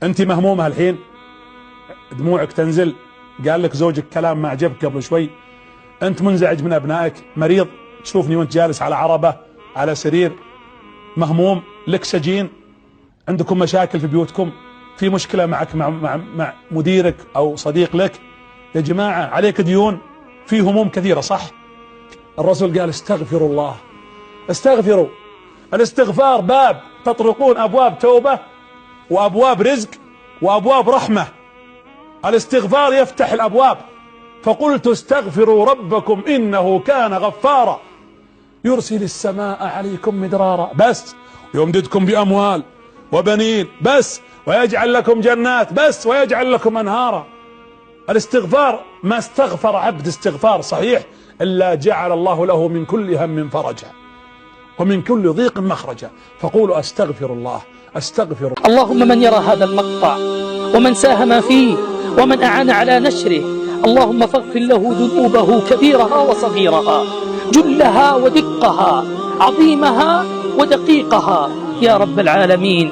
انت مهمومة الحين، دموعك تنزل، قال لك زوجك كلام ما عجبك قبل شوي، انت منزعج من ابنائك، مريض، تشوفني وانت جالس على عربة على سرير، مهموم، لك سجين، عندكم مشاكل في بيوتكم، في مشكلة معك مع مديرك او صديق لك، يا جماعة عليك ديون، في هموم كثيرة، صح؟ الرسول قال استغفروا الله، استغفروا. الاستغفار باب تطرقون ابواب توبة وابواب رزق وابواب رحمة. الاستغفار يفتح الابواب. فقلت استغفروا ربكم انه كان غفارا يرسل السماء عليكم مدرارا، بس، ويمددكم باموال وبنين، بس، ويجعل لكم جنات، بس، ويجعل لكم انهارا. الاستغفار ما استغفر عبد استغفار صحيح الا جعل الله له من كل هم فرجا ومن كل ضيق مخرجا. فقولوا استغفر الله، استغفر. اللهم من يرى هذا المقطع ومن ساهم فيه ومن أعان على نشره، اللهم فاغفر له ذنوبه كبيرها وصغيرها، جلها ودقها، عظيمها ودقيقها، يا رب العالمين.